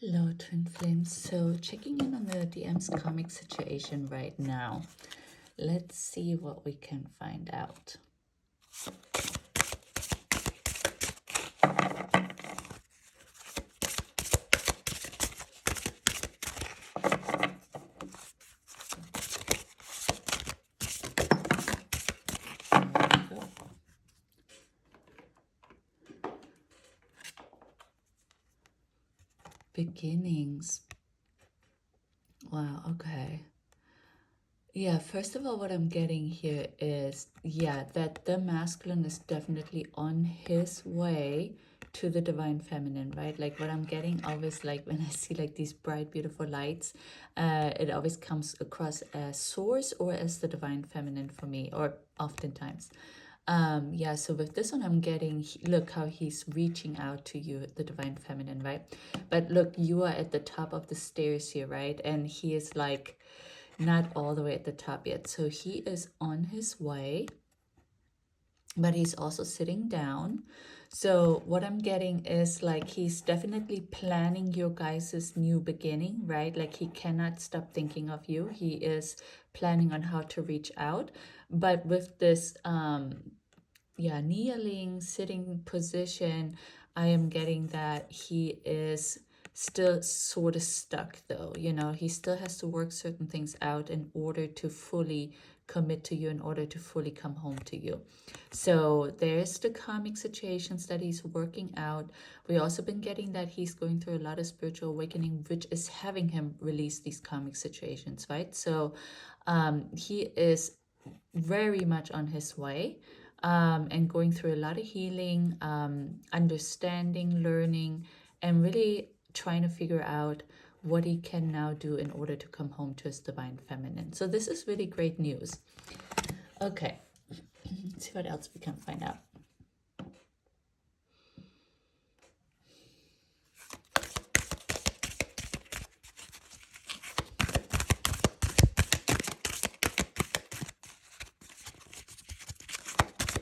Hello, twin flames. So checking in on the DM's karmic situation right now. Let's see what we can find out. Beginnings. Wow, okay. Yeah, first of all, what I'm getting here is, that the masculine is definitely on his way to the divine feminine, right? Like what I'm getting always, like when I see like these bright, beautiful lights, it always comes across as source or as the divine feminine for me, or oftentimes. So with this one, I'm getting, look how he's reaching out to you, the divine feminine, right? But look, you are at the top of the stairs here, right? And he is like not all the way at the top yet. So he is on his way, but he's also sitting down. So what I'm getting is like he's definitely planning your guys' new beginning, right? Like he cannot stop thinking of you. He is planning on how to reach out. But with this kneeling, sitting position, I am getting that he is still sort of stuck though. You know, he still has to work certain things out in order to fully commit to you, in order to fully come home to you. So there's the karmic situations that he's working out. We also been getting that he's going through a lot of spiritual awakening, which is having him release these karmic situations, right? So he is very much on his way. And going through a lot of healing, understanding, learning, and really trying to figure out what he can now do in order to come home to his divine feminine. So this is really great news. Okay, let's see what else we can find out.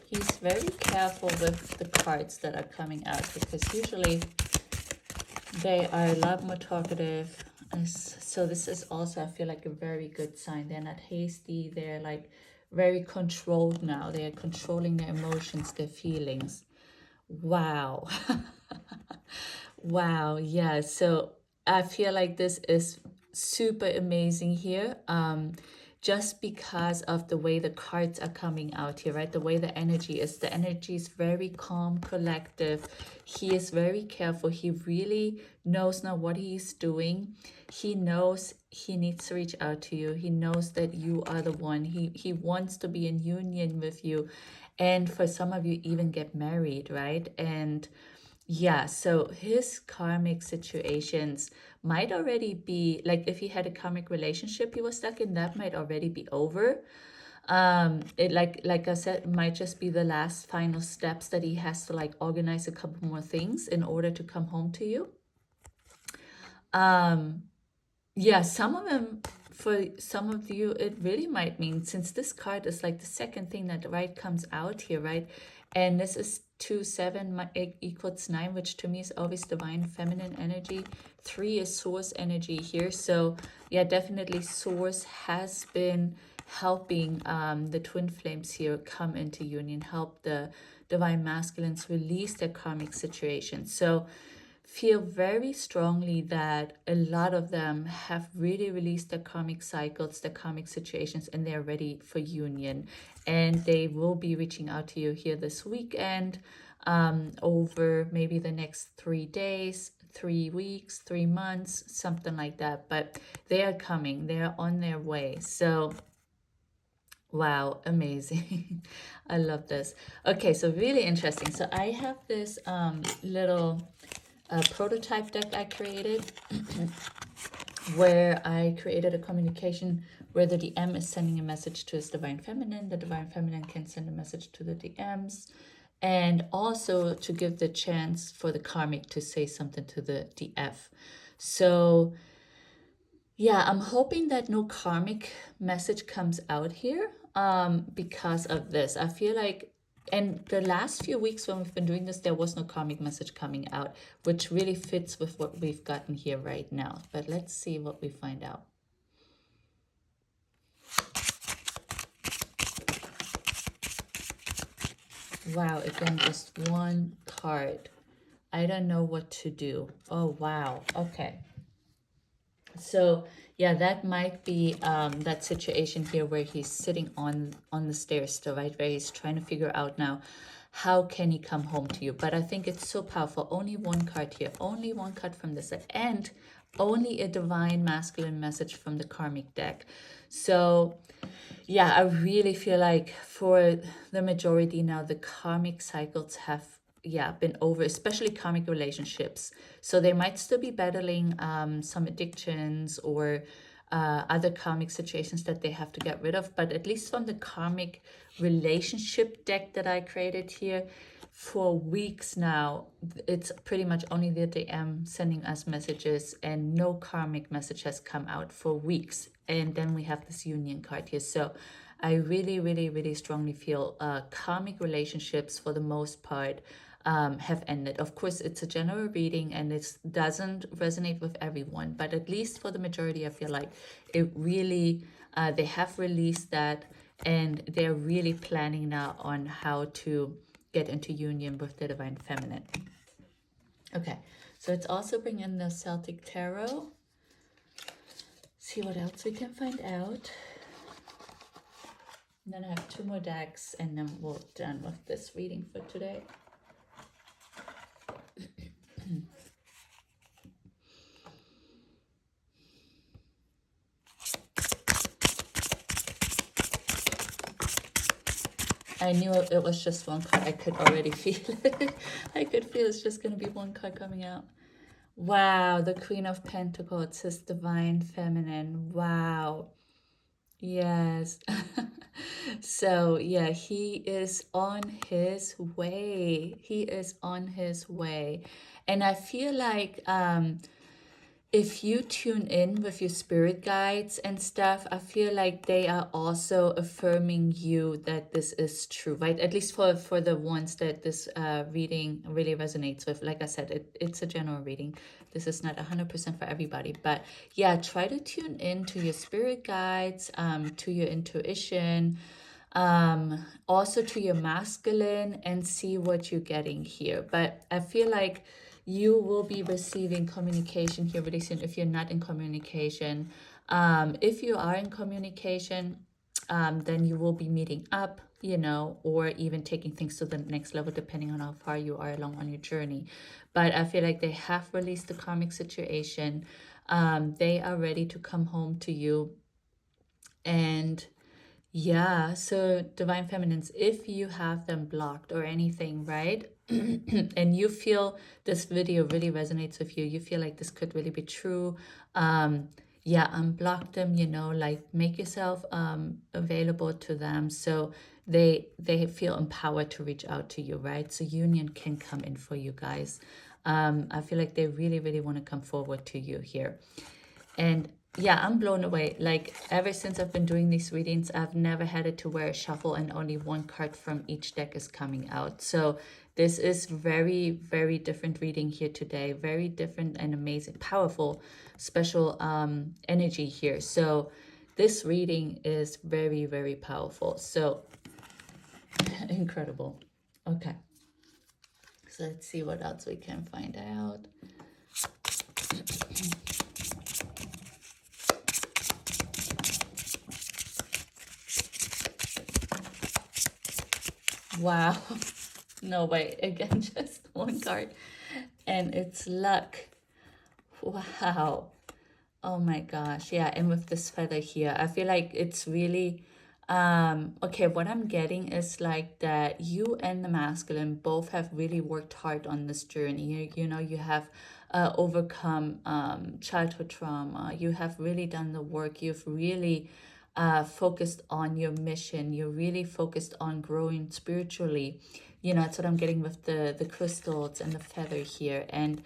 He's very careful with the cards that are coming out, because usually they are a lot more talkative. So this is also, I feel like, a very good sign. They're not hasty. They're like very controlled now. They are controlling their emotions, their feelings. Wow. Wow. Yeah. So I feel like this is super amazing here. Just because of the way the cards are coming out here, right? The way the energy is very calm, collective. He is very careful. He really knows now what he's doing. He knows he needs to reach out to you. He knows that you are the one. He wants to be in union with you. And for some of you, even get married, right? And yeah, so his karmic situations might already be, like if he had a karmic relationship he was stuck in, that might already be over. It like I said, might just be the last final steps that he has to like organize a couple more things in order to come home to you. Yeah, some of them, for some of you, it really might mean, since this card is like the second thing that comes out here, right? And this is 2, 7 equals 9, which to me is always divine feminine energy. 3 is source energy here. So yeah, definitely source has been helping the twin flames here come into union, help the divine masculines release their karmic situation. So feel very strongly that a lot of them have really released their karmic cycles, their karmic situations, and they're ready for union. And they will be reaching out to you here this weekend, over maybe the next 3 days, 3 weeks, 3 months, something like that. But they are coming, they're on their way. So wow, amazing. I love this. Okay, so really interesting. So I have this little prototype deck I created where I created a communication where the DM is sending a message to his divine feminine. The divine feminine can send a message to the DMs, and also to give the chance for the karmic to say something to the DF. So yeah, I'm hoping that no karmic message comes out here because of this. I feel like And the last few weeks when we've been doing this, there was no karmic message coming out, which really fits with what we've gotten here right now. But let's see what we find out. Wow, again, just one card. I don't know what to do. Oh, wow. Okay. So, yeah, that might be that situation here where he's sitting on the stairs still, right? Where he's trying to figure out now, how can he come home to you? But I think it's so powerful. Only one card here. Only one card from this side. And only a divine masculine message from the karmic deck. So, yeah, I really feel like for the majority now, the karmic cycles have, yeah, been over, especially karmic relationships. So they might still be battling some addictions or other karmic situations that they have to get rid of. But at least from the karmic relationship deck that I created here, for weeks now, it's pretty much only that they am sending us messages and no karmic message has come out for weeks. And then we have this union card here. So I really, really, really strongly feel karmic relationships for the most part have ended. Of course, it's a general reading and it doesn't resonate with everyone, but at least for the majority, I feel like it really, they have released that and they're really planning now on how to get into union with the Divine Feminine. Okay, so let's also bring in the Celtic Tarot. See what else we can find out. And then I have two more decks and then we're done with this reading for today. I knew it was just one card. I could already feel it. I could feel it's just going to be one card coming out. Wow, the Queen of Pentacles. It says Divine Feminine. Wow. Yes. So, yeah, he is on his way. He is on his way. And I feel like if you tune in with your spirit guides and stuff, I feel like they are also affirming you that this is true, right? At least for the ones that this reading really resonates with. Like I said, it's a general reading. This is not 100% for everybody. But yeah, try to tune in to your spirit guides, to your intuition, also to your masculine, and see what you're getting here. But I feel like you will be receiving communication here really soon if you're not in communication. If you are in communication, then you will be meeting up, you know, or even taking things to the next level depending on how far you are along on your journey. But I feel like they have released the karmic situation. They are ready to come home to you. And yeah, so Divine Feminines, if you have them blocked or anything, right? And you feel this video really resonates with you, you feel like this could really be true, yeah, unblock them, you know, like make yourself available to them so they feel empowered to reach out to you, right? So union can come in for you guys. I feel like they really, really want to come forward to you here. And yeah, I'm blown away. Like ever since I've been doing these readings, I've never had it to where a shuffle and only one card from each deck is coming out. So this is very, very different reading here today. Very different and amazing, powerful, special energy here. So this reading is very, very powerful. So incredible. Okay. So let's see what else we can find out. Wow. No way. Again, just one card. And it's luck. Wow. Oh my gosh. Yeah. And with this feather here, I feel like it's really, okay, what I'm getting is like that you and the masculine both have really worked hard on this journey. You know, you have overcome childhood trauma. You have really done the work. You've really focused on your mission. You're really focused on growing spiritually. You know, that's what I'm getting with the crystals and the feather here. And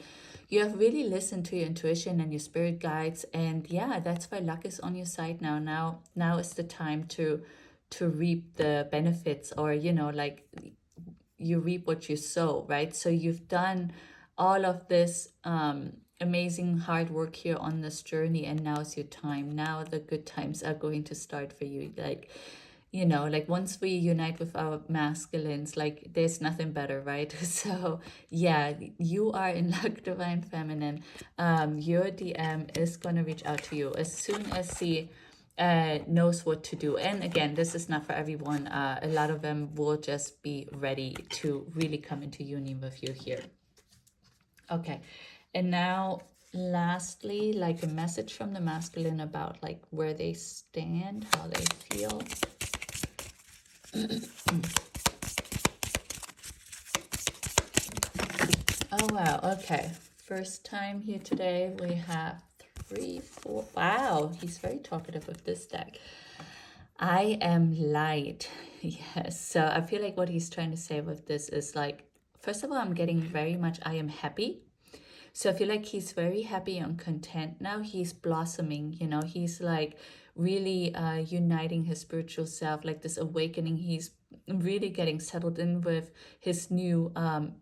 you have really listened to your intuition and your spirit guides. And yeah, that's why luck is on your side now. Now is the time to reap the benefits, or, you know, like you reap what you sow, right? So you've done all of this amazing hard work here on this journey, and now's your time. Now the good times are going to start for you. Like, you know, like once we unite with our masculines, like there's nothing better, right? So yeah, you are in luck, Divine Feminine. Your DM is going to reach out to you as soon as he knows what to do. And again, this is not for everyone. A lot of them will just be ready to really come into union with you here. Okay, and now lastly, like a message from the masculine about like where they stand, how they feel. Oh wow, okay, first time here today. We have 3, 4. Wow, he's very talkative with this deck. I am light. Yes, so I feel like what he's trying to say with this is like, first of all, I'm getting very much I am happy. So I feel like he's very happy and content now. He's blossoming, you know, he's like really uniting his spiritual self, like this awakening. He's really getting settled in with his new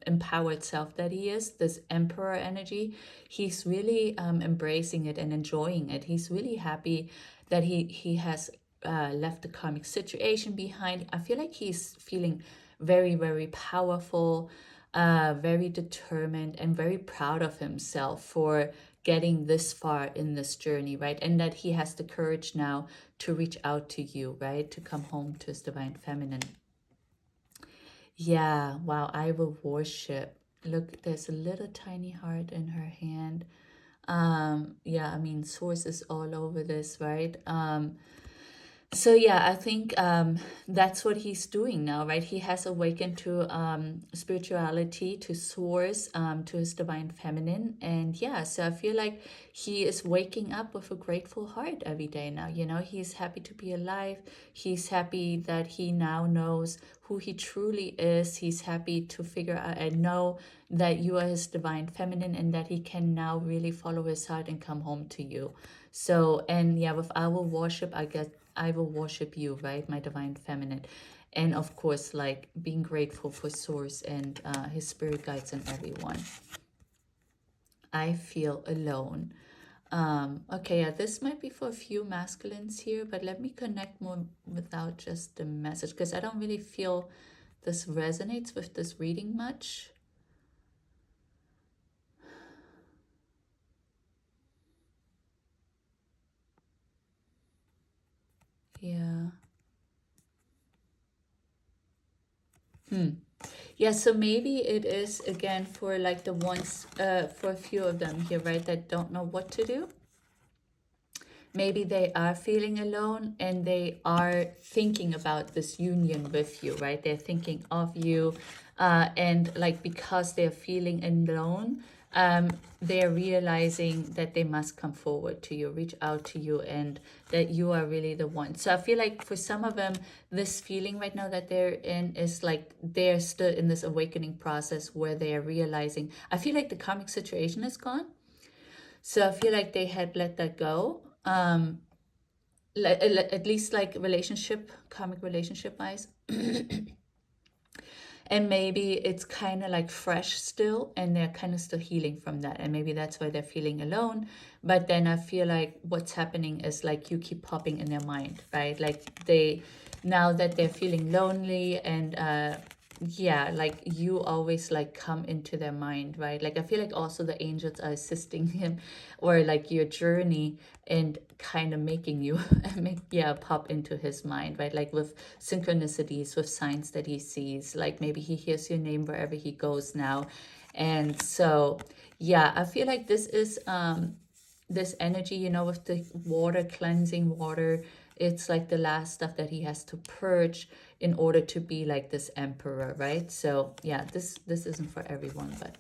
empowered self that he is, this emperor energy. He's really embracing it and enjoying it. He's really happy that he has left the karmic situation behind. I feel like he's feeling very, very powerful, very determined, and very proud of himself for getting this far in this journey, right? And that he has the courage now to reach out to you, right? To come home to his divine feminine. Yeah, wow, I will worship. Look, there's a little tiny heart in her hand. Yeah, I mean, source is all over this, right? So yeah, I think that's what he's doing now, right? He has awakened to spirituality, to source, to his divine feminine. And yeah, so I feel like he is waking up with a grateful heart every day now. You know, he's happy to be alive. He's happy that he now knows who he truly is. He's happy to figure out and know that you are his divine feminine, and that he can now really follow his heart and come home to you. So, and yeah, with our worship, I will worship you, right, my divine feminine. And of course, like being grateful for source and his spirit guides and everyone. I feel alone. Okay, yeah, this might be for a few masculines here, but let me connect more without just the message, because I don't really feel this resonates with this reading much. Yeah. Yeah, so maybe it is again for like the ones, for a few of them here, right, that don't know what to do. Maybe they are feeling alone and they are thinking about this union with you, right? They're thinking of you, and like because they're feeling alone, they're realizing that they must come forward to you, reach out to you, and that you are really the one. So I feel like for some of them, this feeling right now that they're in is like they're still in this awakening process where they are realizing. I feel like the karmic situation is gone. So I feel like they had let that go. At least like karmic relationship wise. And maybe it's kind of like fresh still, and they're kind of still healing from that, and maybe that's why they're feeling alone. But then I feel like what's happening is like you keep popping in their mind, right? Like now that they're feeling lonely, and yeah, like you always like come into their mind, right? Like I feel like also the angels are assisting him, or like your journey, and kind of making you pop into his mind, right? Like with synchronicities, with signs that he sees, like maybe he hears your name wherever he goes now. And so yeah, I feel like this is this energy, you know, with the water, cleansing water, it's like the last stuff that he has to purge in order to be like this emperor, right? So yeah, this isn't for everyone, but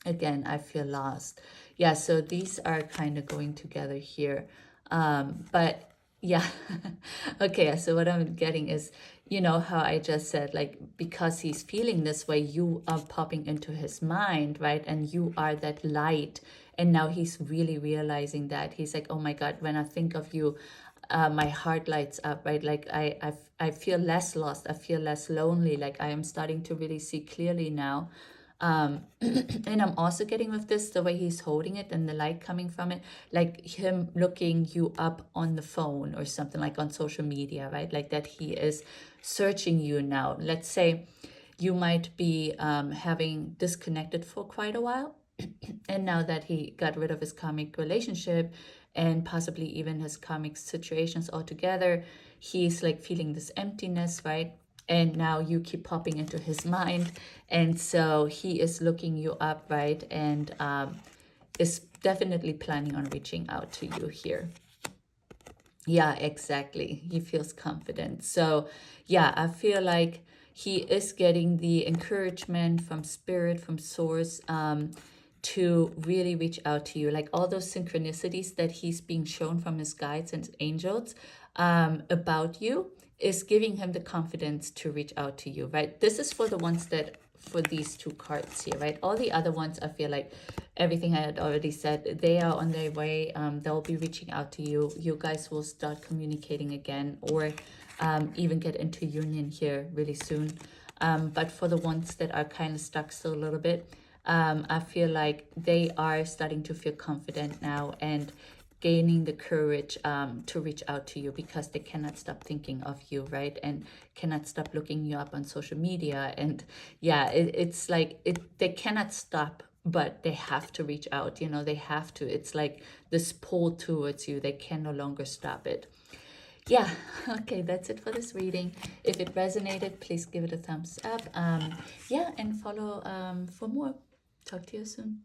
again, I feel lost. Yeah, so these are kind of going together here. But yeah, okay, so what I'm getting is, you know, how I just said, like, because he's feeling this way, you are popping into his mind, right? And you are that light. And now he's really realizing that. He's like, oh my God, when I think of you, my heart lights up, right? Like I feel less lost, I feel less lonely, like I am starting to really see clearly now. And I'm also getting with this, the way he's holding it and the light coming from it, like him looking you up on the phone or something, like on social media, right? Like that he is searching you now. Let's say you might be having disconnected for quite a while. And now that he got rid of his karmic relationship and possibly even his karmic situations altogether, he's like feeling this emptiness, right? And now you keep popping into his mind. And so he is looking you up, right? And is definitely planning on reaching out to you here. Yeah, exactly. He feels confident. So yeah, I feel like he is getting the encouragement from spirit, from source, to really reach out to you. Like all those synchronicities that he's being shown from his guides and angels about you is giving him the confidence to reach out to you, right? This is for the ones that, for these two cards here, right? All the other ones, I feel like everything I had already said, they are on their way. They'll be reaching out to you. You guys will start communicating again, or even get into union here really soon. But for the ones that are kind of stuck still a little bit, I feel like they are starting to feel confident now and gaining the courage to reach out to you, because they cannot stop thinking of you, right? And cannot stop looking you up on social media. And yeah, it's like they cannot stop, but they have to reach out, you know, they have to. It's like this pull towards you. They can no longer stop it. Yeah, okay, that's it for this reading. If it resonated, please give it a thumbs up. Yeah, and follow for more. Talk to you soon.